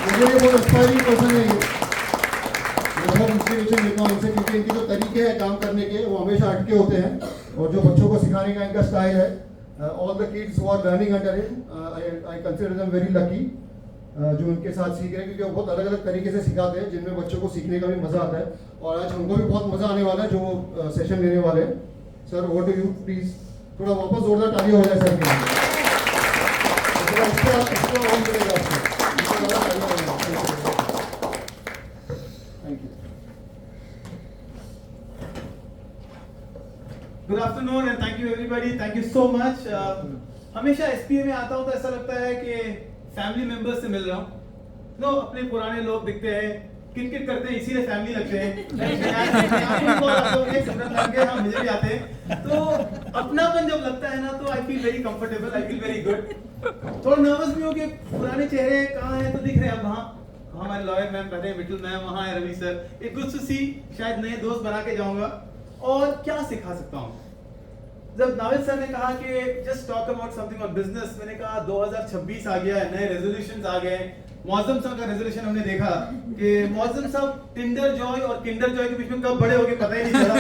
मुझे ये बहुत इंस्पायरिंग पर्सन है ये। मैं बहुत इंस्पिरेशन लेता हूँ इनसे, क्योंकि इनके जो तरीके हैं काम करने के वो हमेशा हटके होते हैं, और जो बच्चों को सिखाने का इनका स्टाइल है, all the kids who are learning under him, I consider them very lucky जो उनके साथ सीख रहे हैं, क्योंकि वो बहुत अलग अलग तरीके से सिखाते हैं जिनमें बच्चों को सीखने का भी मज़ा आता है। और आज हमको भी बहुत मज़ा आने वाला है जो सेशन लेने वाले हैं। Sir over to you please, थोड़ा वापस जोरदार ताली हो जाए सर के लिए। Good afternoon and thank you everybody, thank you so much. हमेशा एसपीए में आता हूं तो ऐसा लगता है कि फैमिली मेंबर्स से मिल रहा हूं। नो, अपने पुराने लोग दिखते हैं, किट करते हैं, इसीलिए फैमिली लगते हैं। हाँ, मुझे भी आते हैं, तो अपनापन जब लगता है ना तो I feel very comfortable, I feel very good. थोड़ा नर्वस भी हो कि पुराने चेहरे कहाँ हैं, तो दिख रहे हैं अब वहाँ हमारे लॉयर मैम बैठे हैं, मिटल मैम वहाँ है, Ravi sir. It good to see, शायद नए दोस्त बना के जाऊंगा। और क्या सिखा सकता हूँ? जब नाविद सर ने कहा कि just talk about something on business, मैंने कहा 2026 आ गया है, नए रेजोल्यूशंस आ गए। मौजम साहब का रेजोल्यूशन हमने देखा कि मौजम साहब टिंडर जॉय और किंडर जॉय के बीच में कब बड़े हो गए पता ही नहीं चला।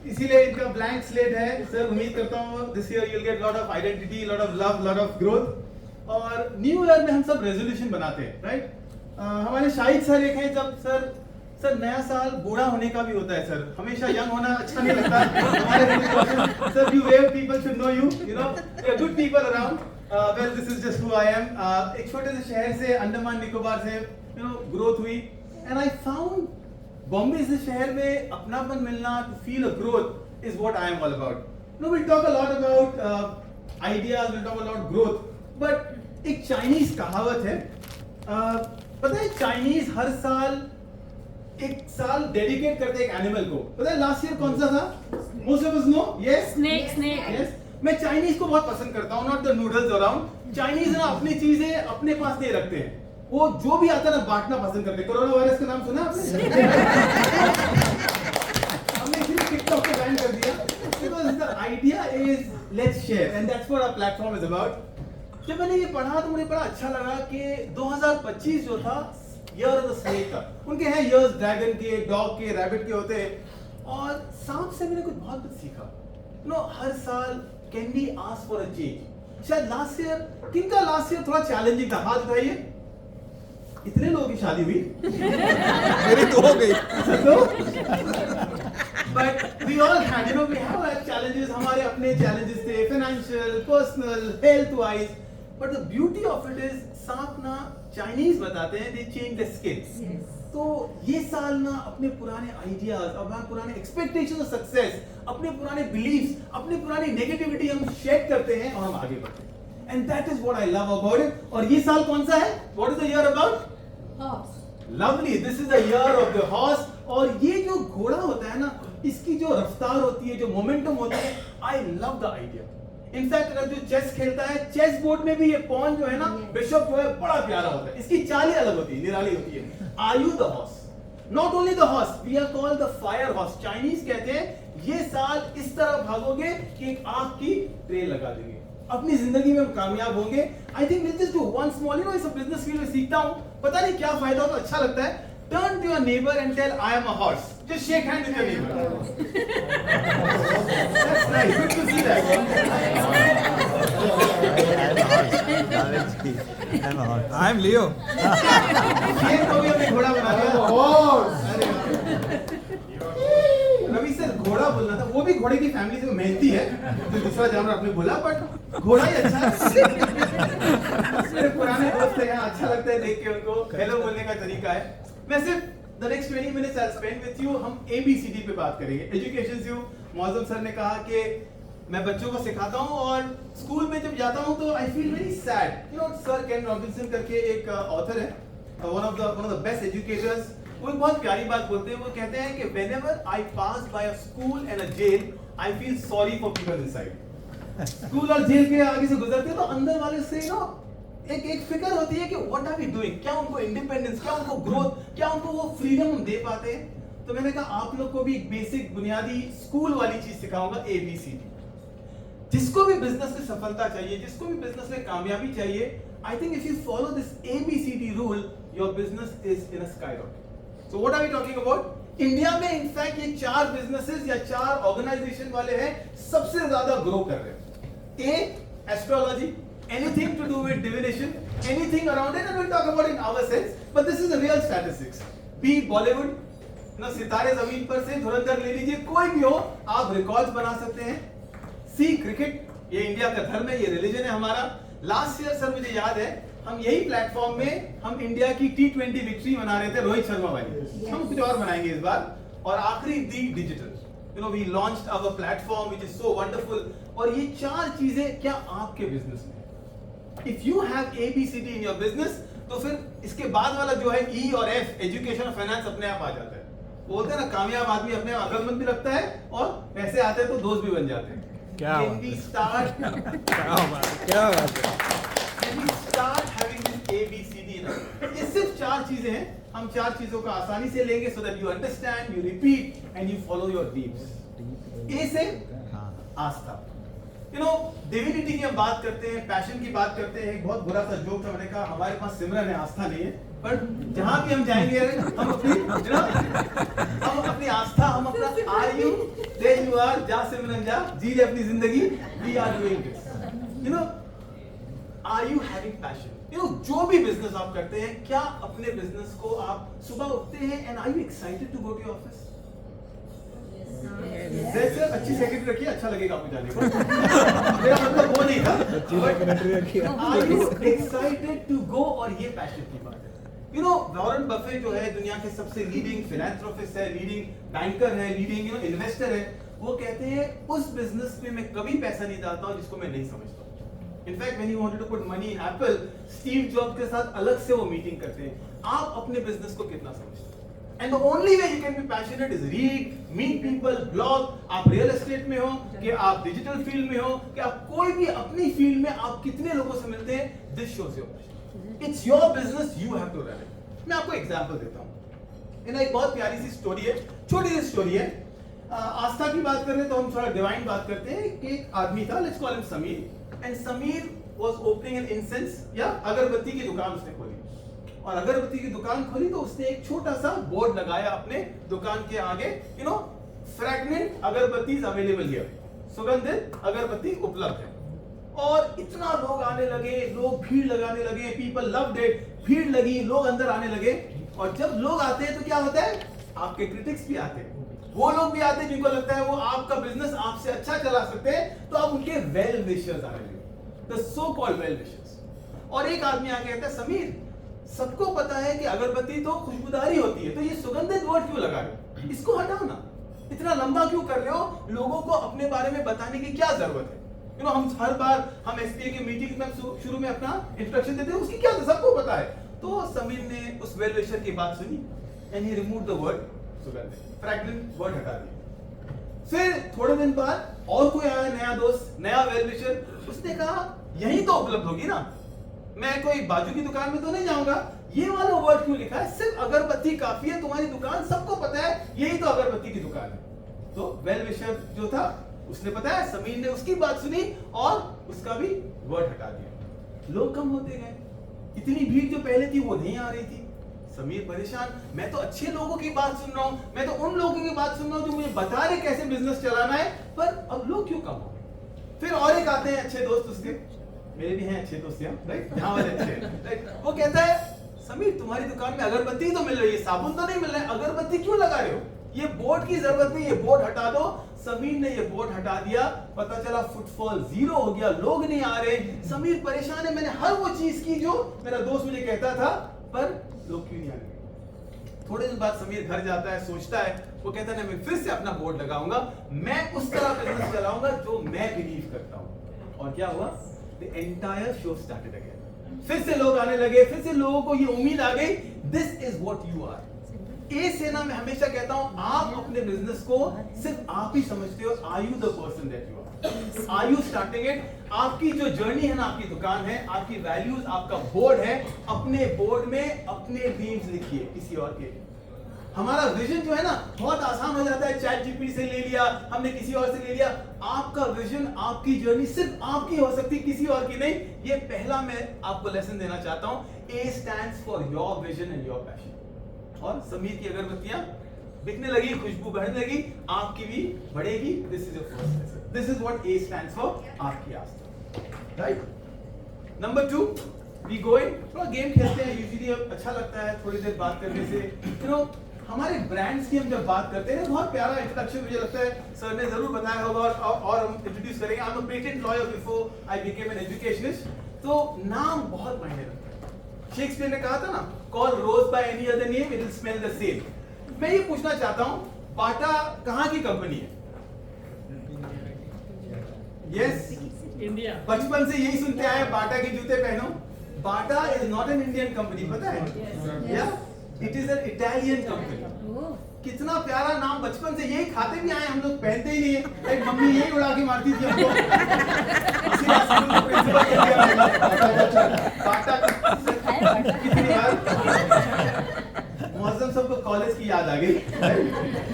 इसीलिए इनका ब्लैंक स्लेट है। सर उम्मीद करता हूँ this year you will get lot of identity, lot of love, lot of growth. और न्यू ईयर में हम सब रेजोल्यूशन बनाते हैं, राइट? हमारे शाहिद सर एक है, जब सर नया साल बूढ़ा होने का भी होता है सर, हमेशा यंग होना अच्छा नहीं लगता। हमारे sir you we've people should know you know they are good people around. Well this is just who I am. एक छोटे से शहर से, अंडमान निकोबार से यू नो ग्रोथ हुई, एंड आई फाउंड बॉम्बे से शहर में अपनापन मिलना, to feel a growth is what I am all about. No, we talk a lot about ideas, we talk a lot growth, but एक चाइनीज कहावत है, पता है चाइनीज हर साल एक साल डेडिकेट करते एक एनिमल को। पता है लास्ट ईयर कौन सा था? Most of us know, yes, snake. Yes. मैं चाइनीज को बहुत पसंद करता हूँ, not the noodles around. Chinese ना अपनी चीजें अपने पास नहीं रखते हैं, वो जो भी आता है ना बांटना पसंद करते हैं। कोरोना वायरस का नाम सुना आपने? हमने सिर्फ टिकटॉक पे बैन कर दिया, because the idea is let's share, and that's what our platform is about. जब मैंने ये पढ़ा तो मुझे बड़ा अच्छा लगा कि 2025 जो था ईयर ऑफ द स्नेक का। उनके हैं ईयर्स ड्रैगन के, डॉग के, रैबिट के होते हैं। और सांप से मैंने बहुत कुछ सीखा। नो, हर साल can we ask for a change. शायद लास्ट ईयर, किनका लास्ट ईयर थोड़ा चैलेंजिंग था? हाथ उठाइए। इतने लोगों की शादी हुई, मेरी तो हो गई। But we all had, you know, we have had challenges. हमारे अपने चैलेंजेस थे, financial, personal, health wise. But the beauty of it is, सांप ना चाइनीज बताते हैं, दे चेंज द स्किन। तो ये साल ना अपने पुराने आइडियाज, अपने पुराने एक्सपेक्टेशंस ऑफ सक्सेस, अपने पुराने बिलीव्स, अपने पुरानी नेगेटिविटी हम शेड करते हैं और हम आगे बढ़ते हैं। And that is what I love about it. और ये साल कौन सा है? What is the year about? Lovely, this is the year of the horse. और ये जो घोड़ा होता है ना, इसकी जो रफ्तार होती है, जो मोमेंटम होता है, आई लव द आइडिया। इनफैक्ट अगर जो चेस खेलता है, चेस बोर्ड में भी ये पॉन जो है ना, बिशप जो है, बड़ा प्यारा होता है। इसकी चाल ही अलग होती है, निराली होती है। Are you the horse? Not only the horse, we are called the fire horse. Chinese कहते हैं ये साल इस तरह भागोगे कि एक आग की ट्रेल लगा देंगे, अपनी जिंदगी में हम कामयाब होंगे। I think will just do one small, you know, इस बिजनेस फील्ड में सीखता हूं, पता नहीं क्या फायदा हो तो अच्छा लगता है। Turn to your neighbor and tell, I am a horse. Just shake hands with your neighbor. That's nice. Good to see that. I am Leo. शेर को भी हमने घोड़ा बना दिया। Horse. रवि सर घोड़ा बोलना था, वो भी घोड़े की फैमिली से मेहनती है, जो दूसरा जानवर आपने बोला, बट घोड़ा ही अच्छा है। मेरे पुराने दोस्त हैं, अच्छा लगता है देख के उनको, हेलो बोलने का तरीका है। मैं सिर्फ the next 20 minutes I'll spend with you, हम ABCD पे बात करेंगे, एजुकेशन से। मौजम सर ने कहा कि मैं बच्चों को सिखाता हूँ, और स्कूल में जब जाता हूँ तो I feel very sad. You know, sir Ken Robinson करके एक ऑथर है, one of the best educators. वो एक बहुत प्यारी बात बोलते हैं, वो कहते हैं कि whenever I pass by a school and a jail, I feel sorry for people inside. School और जेल के आगे से गुजरते हैं तो अंदर वाले से नो एक फिक्र होती है कि व्हाट आर वी डूइंग, क्या उनको इंडिपेंडेंस, क्या उनको ग्रोथ, क्या उनको वो फ्रीडम हम दे पाते हैं। तो मैंने कहा आप लोग को भी एक बेसिक बुनियादी स्कूल वाली चीज सिखाऊंगा, ABCD। जिसको भी बिजनेस में सफलता चाहिए, जिसको भी बिजनेस में कामयाबी चाहिए, I think if you follow this ABCD rule, your business is in a skyrocket. So what are we talking about? India में इनफैक्ट ये 4 बिजनेसेस या 4 ऑर्गेनाइजेशन वाले हैं सबसे ज्यादा ग्रो कर रहे हैं. A, astrology, anything to do with divination, anything around it, and we'll talk about it in our sense, but this is the real statistics. B, Bollywood, ना सितारे जमीन पर से धुरंधर ले लीजिए, कोई भी हो आप रिकॉर्ड्स बना सकते हैं. C, क्रिकेट, ये इंडिया का धर्म है, ये रिलीजन है हमारा. लास्ट ईयर सर मुझे याद है हम यही प्लेटफॉर्म में हम इंडिया की T20 विक्ट्री मना रहे थे रोहित शर्मा वाली. हम कुछ और बनाएंगे इस बार. और आखिरी the digital, you know we launched our platform which is so wonderful. और ये 4 चीजें क्या आपके बिजनेस में, if you have ABCD in your business, तो फिर इसके बाद वाला जो है E और F, एजुकेशन और फाइनेंस, अपने आप आ जाता है. बोलते हैं ना कामयाब आदमी अपने आप अकलमंद भी लगता है और पैसे आते हैं तो दोस्त भी बन जाते हैं. क्या बात है. When we start having this ABCD, ये सिर्फ 4 चीजें हैं. हम 4 चीजों का आसानी से लेंगे so that you understand, you repeat and you follow your dreams. A से आस्था. You know, डिविनिटी की हम बात करते हैं, पैशन की बात करते हैं. एक बहुत बुरा सा जोक था, मैंने कहा हमारे पास सिमरन है, आस्था नहीं है. पर जहां भी हम जाएंगे हम अपनी आस्था, हम अपना are you there you are, जा सिमरन जा, जी ले अपनी जिंदगी. We are doing this. You know, are you having passion? You know, जो भी बिजनेस आप करते हैं, क्या अपने बिजनेस को आप सुबह उठते हैं and are you excited to go to your office? जैसे अच्छी सेक्रेटरी रखिए, अच्छा लगेगा आपको जाने को. मेरा मतलब वो नहीं था. अच्छी सेक्रेटरी रखिए. Are you excited to go? और ये पैशन की बात है. यू नो, वॉरेन बफेट जो है दुनिया के सबसे लीडिंग फिलैंथ्रोपिस्ट है, लीडिंग बैंकर है, लीडिंग यू नो इन्वेस्टर है. वो कहते हैं उस बिजनेस में मैं कभी पैसा नहीं डालता हूं जिसको मैं नहीं समझता. In fact when he wanted to put money in Apple, Steve Jobs के साथ अलग से वो मीटिंग करते हैं. आप अपने बिजनेस को कितना समझते हैं? And the only way you can be passionate is read, meet people, blog. आप रियल एस्टेट में हो कि आप डिजिटल फील्ड में हो कि आप कोई भी अपनी फील्ड में, आप कितने लोगों से मिलते हैं, this shows your passion. It's your business, you have to run it. मैं आपको एग्जांपल देता हूं. एक बहुत प्यारी सी स्टोरी है, छोटी सी स्टोरी है. आस्था की बात कर रहे हैं तो हम थोड़ा डिवाइन बात करते हैं. कि एक आदमी था, let's call him Sameer. And Sameer was opening N incense या अगरबत्ती की दुकान उसने खोली. और अगरबत्ती की दुकान खोली तो उसने एक छोटा सा बोर्ड लगाया अपने दुकान के आगे, you know, fragrant agarbattis available here, सुगंधित अगरबत्ती उपलब्ध है. और इतना लोग आने लगे, लोग भीड़ लगाने लगे. People loved it. भीड़ लगी, लोग अंदर आने लगे. और जब लोग आते हैं तो क्या होता है, आपके क्रिटिक्स भी आते हैं. वो लोग भी आते हैं जिनको लगता है वो आपका बिजनेस आपसे अच्छा चला सकते हैं, तो आप उनके वेल विशर्स आने लगे, the so called well wishers. और एक आदमी आके कहता है, समीर सबको पता है कि अगरबत्ती तो खुशबूदारी होती है, तो ये सुगंधित वर्ड क्यों लगा रहे हो? इसको हटाओ ना, इतना लंबा क्यों कर रहे हो? लोगों को अपने बारे में बताने की क्या जरूरत है? यू नो, हम हर बार हम एसपीए की मीटिंग में शुरू में अपना इंट्रोडक्शन देते हैं, उसकी क्या सबको पता है. तो समीर ने उस वेल विशर की बात सुनी and he removed the word सुगंधित, फ्रेगनेंट वर्ड हटा दिया. फिर थोड़े दिन बाद और कोई आया, नया दोस्त, नया वेल विशर. उसने कहा यही तो उपलब्ध होगी ना, मैं कोई बाजू की दुकान में तो नहीं जाऊंगा, ये वाला वर्ड क्यों लिखा है? सिर्फ अगरबत्ती काफी है, तुम्हारी दुकान सबको पता है, यही तो अगरबत्ती की दुकान है. तो वेल विशर जो था उसने पता है, समीर ने उसकी बात सुनी और उसका भी वर्ड हटा दिया. लोग कम होते गए. इतनी भीड़ जो पहले थी वो नहीं आ रही थी. समीर परेशान, मैं तो अच्छे लोगों की बात सुन रहा हूं, मैं तो उन लोगों की बात सुन रहा हूं जो मुझे बता रहे कैसे बिजनेस चलाना है, पर अब लोग क्यों कम हो गए? फिर और एक आते हैं अच्छे दोस्त उसके, मेरे भी हैं अच्छे दोस्त यहाँ, राइट, यहाँ वाले अच्छे हैं, राइट. वो कहता है, समीर तुम्हारी दुकान में अगरबत्ती तो मिल रही है, साबुन तो नहीं मिल रहा है, अगरबत्ती क्यों लगा रहे हो? ये बोर्ड की जरूरत नहीं, ये बोर्ड हटा दो. समीर ने ये बोर्ड हटा दिया, पता चला फुटफॉल 0 हो गया, लोग नहीं आ रहे. समीर परेशान है, मैंने हर वो चीज की जो मेरा दोस्त मुझे कहता था, पर लोग क्यों नहीं आ रहे? थोड़े दिन बाद समीर घर जाता है, सोचता है, वो कहता है मैं फिर से अपना बोर्ड लगाऊंगा, मैं उस तरह बिजनेस चलाऊंगा जो मैं बिलीव करता हूं. और क्या हुआ? The entire show started again. फिर से लोग आने लगे, फिर से लोगों को ये उम्मीद आ गई, this is what you are. ए से ना मैं हमेशा कहता हूं, आप अपने बिजनेस को सिर्फ आप ही समझते हो. Are you the person that you are? Are you starting it? आपकी जो जर्नी है ना, आपकी दुकान है, आपकी वैल्यूज, आपका बोर्ड है, अपने बोर्ड में अपने ड्रीम्स लिखिए, किसी और के. हमारा विजन जो है ना बहुत आसान हो जाता है, चैट जीपीटी से ले लिया, हमने किसी और से ले लिया. आपका विजन, आपकी जर्नी सिर्फ आपकी हो सकती, किसी और की नहीं। ये पहला मैं आपको लेसन देना चाहता हूं। A stands for your vision and your passion। और समीर की अगरबत्तियां बिकने लगी, खुशबू बढ़ने लगी, आपकी भी बढ़ेगी। This is your first lesson. This is what A stands for, आपकी आस्था, राइट। नंबर 2, वी गोइंग, थोड़ा गेम खेलते हैं। यूजुअली अच्छा लगता है थोड़ी देर बात करने से। यू नो हमारे ब्रांड्स की हम जब बात करते हैं, बहुत प्यारा इंट्रोडक्शन मुझे लगता है सर ने जरूर बताया होगा, और हम इंट्रोड्यूस करेंगे। I am a patent lawyer before I became an educationist. तो नाम बहुत मायने रखता है। शेक्सपियर ने कहा था ना, call rose by any other name it will smell the same. मैं ये पूछना चाहता हूं, बाटा कहां की कंपनी है? Yes, India. बचपन से यही सुनते आए, बाटा के जूते पहनो। Bata is not an Indian company, पता है? या it is an Italian company. कितना प्यारा नाम, बचपन से यही खाते भी आए हम लोग, पहनते ही नहीं है। एक मम्मी यही उड़ा के मारती थी हमको। इसीलिए स्कूल में प्रिंसिपल कह दिया बाटा। कितनी बार मौसम सबको कॉलेज की याद आ गई,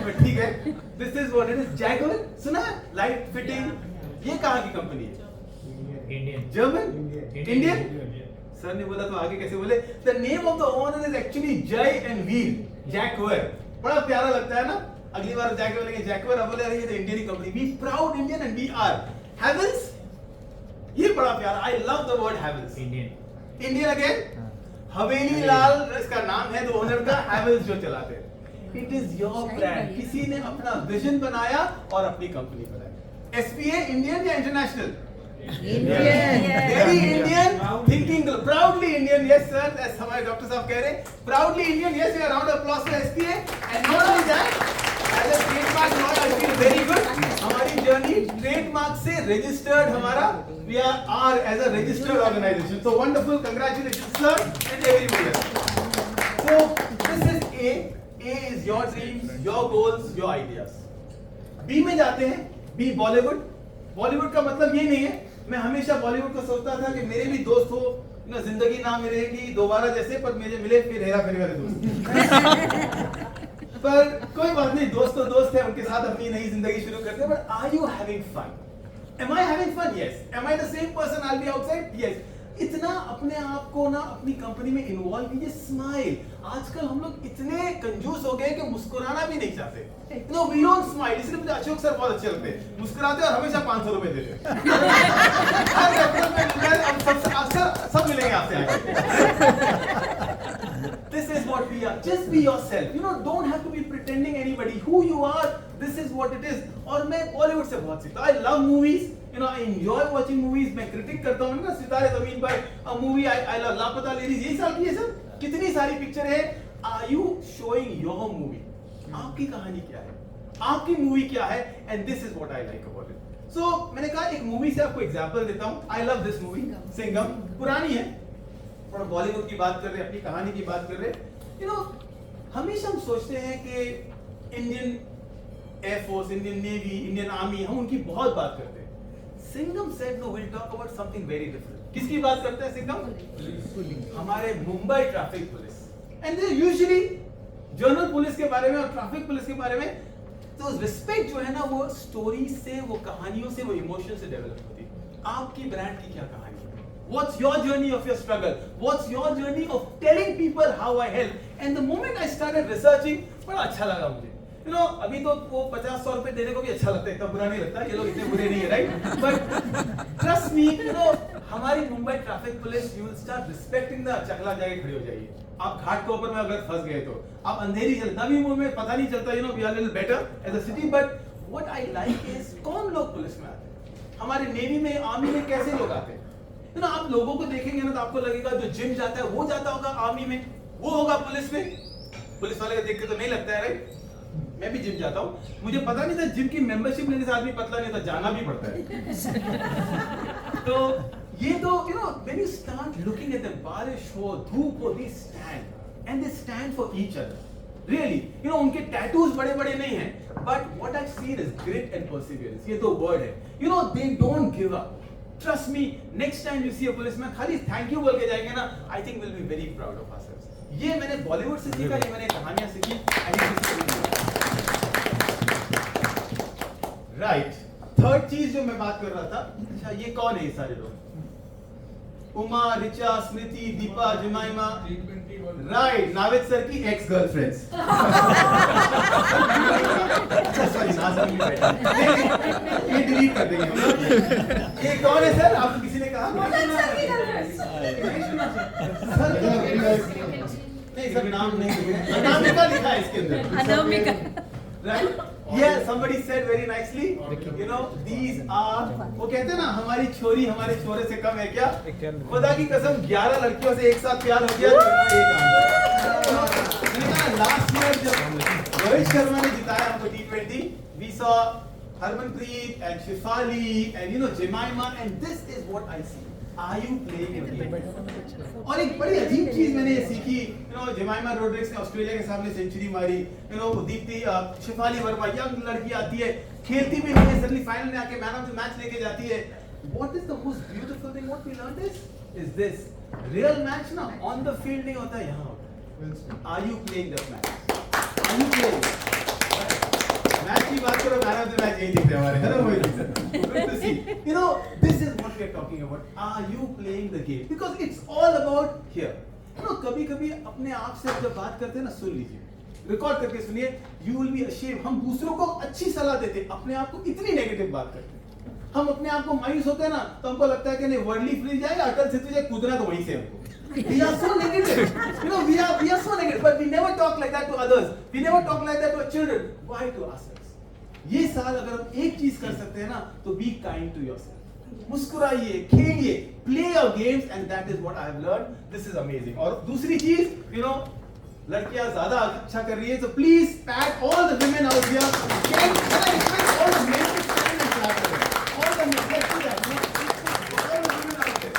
बट ठीक है। This is what it is. Jaguar सुना है, लाइट फिटिंग। ये कहां की कंपनी है? इंडियन। जर्मन? इंडियन? सर ने बोला तो आगे कैसे बोले? The name of the owner is actually जय एंड वीर, जैकवर। बड़ा प्यारा लगता है ना। अगली बार जैकवर बोलेंगे जैकवर, अब बोले अरे ये तो इंडियन की कंपनी। Be proud Indian and we are Havells. ये बड़ा प्यारा, I love the word Havells. Indian. Indian again, Haveli Lal इसका नाम है, तो ओनर का, हैवेल्स जो चलाते हैं। It is your brand. किसी ने अपना विजन बनाया और अपनी कंपनी बनाई। एसपीए इंडियन या international? Very Indian, thinking proudly Indian. Yes sir, as हमारे डॉक्टर साहब कह रहे हैं, proudly Indian. Yes, a round of applause for SPA. And not only that, as a trademark lawyer, I feel very good. हमारी journey trademark से registered हमारा, we are as a registered organization. So wonderful, congratulations sir and everybody else. So this is A. A is your dreams, your goals, your ideas. B में जाते हैं, B Bollywood. Bollywood का मतलब ये नहीं है, मैं हमेशा बॉलीवुड को सोचता था कि मेरे भी दोस्त हो ना, जिंदगी ना मिलेगी दोबारा जैसे, पर मुझे मिले फिर हेरा फेरी वाले दोस्त। पर कोई बात नहीं, दोस्त तो दोस्त है, उनके साथ अपनी नई जिंदगी शुरू करते हैं। But are you having fun? Am I having fun? Yes. Am I the same person I will be outside? Yes. इतना अपने आप को ना अपनी कंपनी में इन्वॉल्व कीजिए। स्माइल। आजकल हम लोग इतने कंजूस हो गए कि मुस्कुराना भी नहीं चाहते। No, we don't smile. इसलिए मुझे अशोक सर बहुत अच्छे लगते हैं, मुस्कुराते और हमेशा 500 रुपए देते हैं। हर रेफरेंस में मिलता है, अब सब मिलेंगे आपसे आगे। This is what we are. Just be yourself. You know, don't have to be pretending anybody. Who you are, this is what it is. और मैं बॉलीवुड से बहुत सीखता हूँ। I love movies. You know, I enjoy watching movies. मैं critic करता हूँ ना, सितारे जमीन पर, a movie I love, लापता लेडीज, यही साल की है सर। कितनी सारी पिक्चर है। Are you showing your movie? आपकी कहानी क्या है, आपकी मूवी क्या है? And this is what I like about it. So मैंने कहा एक मूवी से आपको एग्जांपल देता हूँ। I love this movie, Singham. पुरानी है, थोड़ा बॉलीवुड की बात कर रहे हैं, अपनी कहानी की बात कर रहे हैं। यू नो, हमेशा हम सोचते हैं कि Indian air force, Indian navy, Indian army, हम उनकी बहुत बात करते हैं। Singham said no, we'll talk about something very different. किसकी बात करते हैं सिंघम? हमारे Mumbai traffic police. And they usually general police के बारे में और ट्रैफिक पुलिस के बारे में तो रिस्पेक्ट जो है ना, वो स्टोरी से, वो कहानियों से, वो इमोशन से डेवलप होती है। आपकी ब्रांड की क्या कहानी है? What's your journey of your struggle? What's your journey of telling people how I help? And the moment I started researching, बड़ा अच्छा लगा मुझे। You know, अभी तो वो 50-100 रुपए देने को भी अच्छा लगता है, इतना बुरा नहीं लगता, ये लोग इतने बुरे नहीं है, right? But trust me, you know, हमारी Mumbai traffic police, you will start respecting the, चकला जाके खड़ी हो जाइए। आप घाट के ऊपर में अगर फंस गए तो आप अंधेरी नवी मुंबई में पता नहीं चलता। You know, we are a little better as a city, but what I like is कौन लोग पुलिस में आते हैं, हमारे नेवी में, आर्मी में कैसे लोग आते हैं। You know, आप लोगों को देखेंगे ना तो आपको लगेगा जो जिम जाता है वो जाता होगा आर्मी में, वो होगा पुलिस में। पुलिस वाले को देख के तो नहीं लगता है, राइट? मैं भी जिम जाता हूँ, मुझे पता नहीं था जिम की मेंबरशिप लेने से आदमी पतला नहीं था, जाना भी पड़ता है। तो ये तो you know, when you start looking at them, बारिश हो, धूप हो, they stand and they stand for each other. Really, you know, उनके tattoos बड़े-बड़े नहीं हैं, but what I've seen is grit and perseverance. ये तो word है। You know, they don't give up. Trust me, next time you see a policeman, खाली thank you बोल के जाएंगे ना, I think we'll be very proud of ourselves. ये मैंने बॉलीवुड से सीखा, ये मैंने कहानियां सीखी। Right. थर्ड चीज जो मैं बात कर रहा था, अच्छा ये कौन है ये सारे लोग? उमा, रिचा, स्मृति, दीपा, जिमाइमा, राइट, नाविद सर की एक्स गर्लफ्रेंड्स। सॉरी, नाज़िम भी बैठा है। ये डिलीट कर देंगे हम लोग। ये कौन है सर? आपको किसी ने कहा? नहीं सर, नाम नहीं है, अनामिका लिखा है इसके अंदर। Anamika. Right? Yeah, somebody said very nicely, you know, these are, वो कहते हैं ना, हमारी छोरी हमारे छोरे से कम है क्या? खुदा की कसम 11 लड़कियों से एक साथ प्यार हो गया तो ये काम। लास्ट ईयर जब रोहित शर्मा ने जिताया हमको T20, we saw Harmanpreet and Shefali and you know Jemima, and this is what I see. Are you playing your game? और एक बड़ी अजीब चीज मैंने ये सीखी, you know, जेमाइमा रोड्रिग्स ने ऑस्ट्रेलिया के सामने सेंचुरी मारी, you know, Deepti Shafali Verma young लड़की आती है, खेलती भी नहीं है, सडनली फाइनल में आके मैन ऑफ द मैच लेके जाती है. What is the most beautiful thing what we learned is this: real match ना on the field नहीं होता, यहाँ होता है. Are you playing that match? Are you playing? Match की बात करो, मैन ऑफ द मैच यही दिखते हैं हमारे, है ना मोहित? Good to see. You know, this is what we are talking about. Are you playing the game? Because it's all about here. You know, कभी-कभी अपने आप से जब बात करते हैं ना, सुन लीजिए, रिकॉर्ड करके सुनिए. You will be ashamed. हम दूसरों को अच्छी सलाह देते, अपने आप को इतनी नेगेटिव बात करते हैं. हम अपने आप को मायूस होते हैं ना, तो हमको लगता है कि नहीं, वर्ल्डली फ्री जाए, अटल सेतु जाए, कूदना तो वहीं से हमको. We are so negative. You know, we are so negative, but we never talk like that to others. We never talk like that to our children. Why to ourselves? ये साल अगर हम एक चीज कर सकते हैं ना, तो be kind to yourself. मुस्कुराइए, खेलिए, play your games, and that is what I have learned. This is amazing. और दूसरी चीज, you know, लड़कियां ज्यादा अच्छा कर रही है, so please pat all the women out here. Can I expect all the men to stand and clap for them? All the men, let's do that. You know? All the women out there.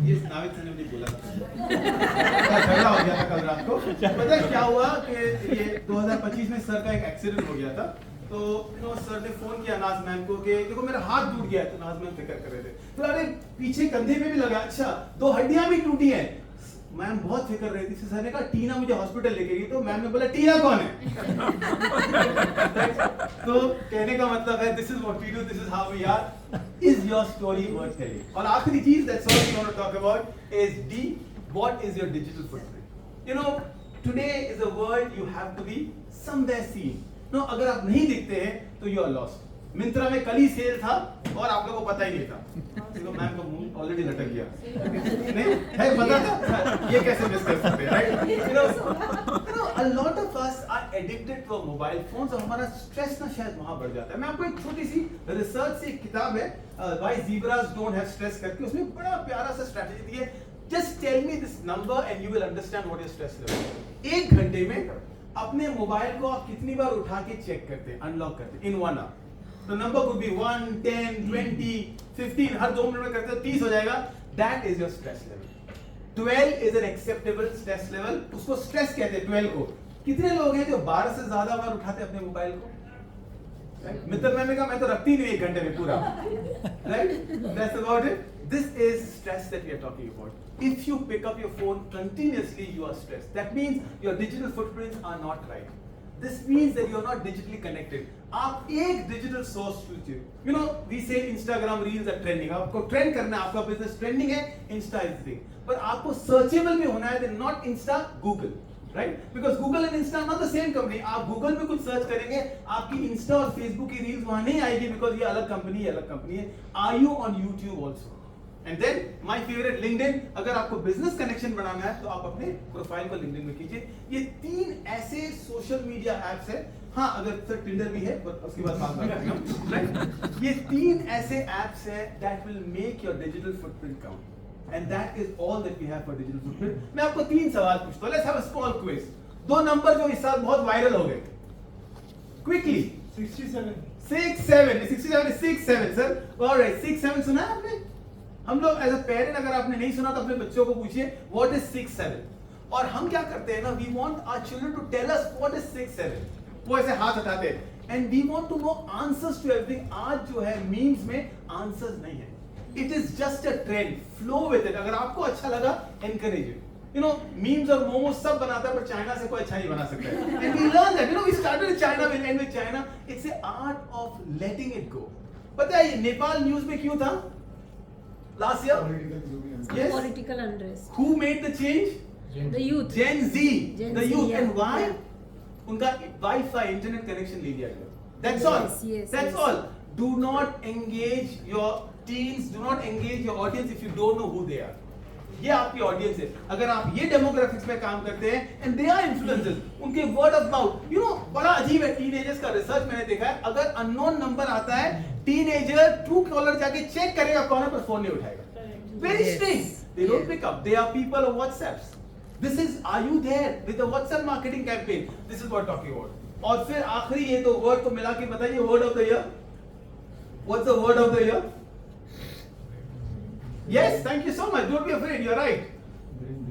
ये Navid sir ने मुझे बोला था, झगड़ा हो गया था कल रात को. पता है क्या हुआ कि ये 2025 में सर का एक एक्सीडेंट हो गया था. तो सर ने फोन किया नाज मैम को कि देखो मेरा हाथ टूट गया है. तो नाज मैम फिक्र कर रहे थे, तो अरे पीछे कंधे में भी लगा, अच्छा 2 हड्डियां भी टूटी हैं. मैम बहुत फिक्र रही थी. सर ने कहा टीना मुझे हॉस्पिटल लेके गई. तो मैम ने बोला टीना कौन है? तो कहने का मतलब है this is what we do, this is how we are. Is your story worth telling? और आखिरी चीज that's all we want to talk about is the what is your digital footprint. You know today is a world you have to be somewhere seen. No अगर आप नहीं दिखते हैं तो you are lost. Myntra में कल ही सेल था और आप लोगों को पता ही नहीं था. तो मैम का मुंह ऑलरेडी लटक गया. नहीं है पता था, ये कैसे मिस कर सकते हैं, right? You know a lot of us are addicted to our mobile phones और हमारा स्ट्रेस ना शायद वहां बढ़ जाता है. मैं आपको एक छोटी सी रिसर्च से एक किताब है Why Zebras Don't Have Stress करके, उसमें बड़ा प्यारा सा स्ट्रेटजी दी है. Just tell me this number and you will understand what your stress level is. 1 घंटे में अपने मोबाइल को आप कितनी बार उठा के चेक करते हैं, अनलॉक करते हैं in 1 hour? तो number could be 1, 10, 20, 15. Her 2 minute में करते हो 30 हो जाएगा. That is your stress level. 12 is an acceptable stress level. उसको स्ट्रेस कहते हैं 12 को. कितने लोग हैं जो 12 से ज्यादा बार उठाते हैं अपने मोबाइल को? मित्र मैंने कहा मैं तो रखती नहीं 1 घंटे में पूरा. Right? That's about it. This is stress that we are talking about. If you pick up your phone continuously, you are stressed. That means your digital footprints are not right. This means that you are not digitally connected. आप एक digital source चुनिए. You know, we say Instagram reels are trending. आपको trend करना है, आपका business trending है, Insta is the thing. पर आपको searchable भी होना है, then not Insta, Google. Right? Because Google and Insta are not the same company. आप Google में कुछ सर्च करेंगे, आपकी Insta और Facebook की रील्स वहां नहीं आएगी, because ये अलग कंपनी है, अलग कंपनी है. Are you on YouTube also? And then my favorite LinkedIn. अगर आपको बिजनेस कनेक्शन बनाना है तो आप अपने प्रोफाइल को LinkedIn में कीजिए. ये 3 ऐसे सोशल मीडिया एप्स है. हाँ अगर सर टिंडर भी है, पर उसकी बात बाद में करेंगे हम. राइट? ये 3 ऐसे एप्स है that will make your digital footprint count. And that is all that we have for digital footprint. मैं आपको 3 सवाल पूछता हूँ. Let's have a small quiz. 2 number जो इस साल बहुत वायरल हो गए. Quickly. 67. 67 is 6-7 sir. All right, 6-7 सुना है आपने? हम लोग एज अ पेरेंट अगर आपने नहीं सुना तो अपने बच्चों को पूछिए व्हाट इज 6-7. और हम क्या करते हैं ना, we want our children to tell us what is 6-7. वो ऐसे हाथ उठाते हैं and we want to know answers to everything. आज जो है मीम्स में आंसर्स नहीं है. It is just a trend. Flow with it. अगर आपको अच्छा लगा, encourage it. You know, memes और momos सब बनाता है, पर चाइना से कोई अच्छा नहीं बना सकता है. And we learn that. You know, we started with China, we'll end with China. It's the art of letting it go. पता है ये नेपाल न्यूज में क्यों था? Last year? Yes. Political unrest. Who made the change? The youth. Gen Z. Gen The Z, youth. yeah. And why? Yeah. उनका Wi-Fi internet connection ले लिया गया. That's all. Yes, That's yes. all. Do not engage your teens. Do not engage your audience if you don't know who they are. ये आपकी audience है. अगर आप ये डेमोग्राफिक्स में काम करते हैं and they are influencers, उनके word of mouth, you know, बड़ा अजीब है. टीनेजर्स का रिसर्च मैंने देखा है. अगर अननोन नंबर आता है, टीनेजर ट्रू कॉलर जाके चेक करेगा कौन है, पर फोन नहीं उठाएगा. Very strange. They don't pick up. They are people of WhatsApps. This is, are you there with the WhatsApp marketing campaign? This is what talking about. और फिर आखिरी ये तो वर्ड को मिला के बताइए word of the year. What's the word of the year? Yes, thank you so much. Don't be afraid. You're right.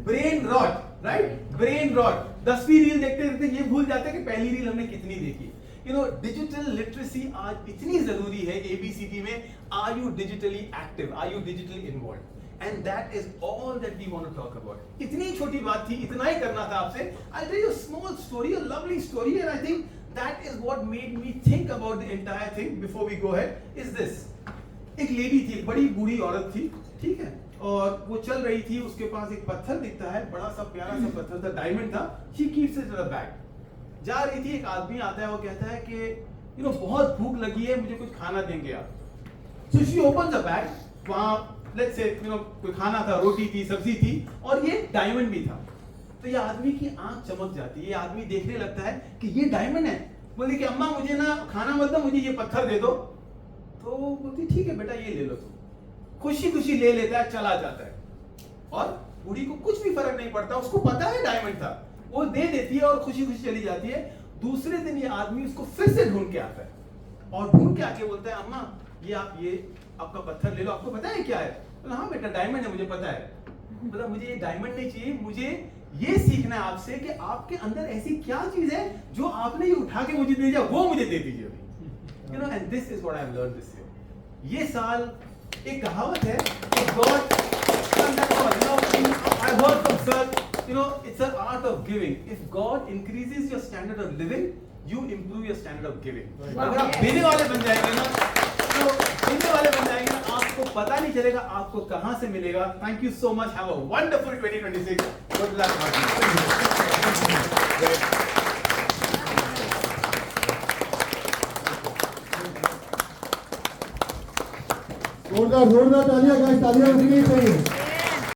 Brain rot, right? Brain rot. 10वीं रील देखते देखते ये भूल जाते हैं कि पहली रील हमने कितनी देखी. You know, digital literacy आज इतनी जरूरी है ABCD में. Are you digitally active? Are you digitally involved? And that is all that we want to talk about. इतनी छोटी बात थी, इतना ही करना था आपसे. I'll tell you a small story, a lovely story, and I think that is what made me think about the entire thing. Before we go ahead, is this? एक lady थी, एक बड़ी बूढ़ी औरत थी, ठीक है, और वो चल रही थी. उसके पास एक पत्थर दिखता है, बड़ा सा प्यारा सा पत्थर था, डायमंड था. She keeps it in a bag. जा रही थी, एक आदमी आता है, वो कहता है कि you know बहुत भूख लगी है, मुझे कुछ खाना देंगे आप. So she opens the bag. वहाँ let's say you know कोई खाना था, रोटी थी, सब्जी थी, और ये डायमंड भी था. तो ये आदमी की आंख चमक जाती है. ये आदमी देखने लगता है कि ये डायमंड है. बोली कि अम्मा मुझे ना खाना मत दो, मुझे ये पत्थर दे दो. तो बोलती ठीक है बेटा ये ले लो. तुम खुशी खुशी ले लेता है, चला जाता है. और बूढ़ी को कुछ भी फर्क नहीं पड़ता, उसको पता है डायमंड था, वो दे देती है और खुशी खुशी चली जाती है. दूसरे दिन ये आदमी उसको फिर से ढूंढ के आता है, और ढूंढ के आके बोलता है अम्मा ये आप ये आपका पत्थर ले लो, आपको पता है क्या है? बोला हाँ बेटा डायमंड है, मुझे पता है. बोला मुझे ये डायमंड नहीं चाहिए, मुझे ये सीखना है आपसे कि आपके अंदर ऐसी क्या चीज है जो आपने ये उठा के मुझे दे दिया, वो मुझे दे दीजिए अभी. You know, and this is what I have learned this year. ये साल एक कहावत है कि God, you know, I heard from sir, you know, it's an art of giving. If God increases your standard of living, you improve your standard of giving. अगर आप देने वाले बन जाएंगे ना, तो देने वाले बन जाएंगे, आपको पता नहीं चलेगा आपको कहां से मिलेगा. Thank you so much. Have a wonderful 2026. Good luck. जोरदार जोरदार तालियां गाइस, तालियां बजनी चाहिए.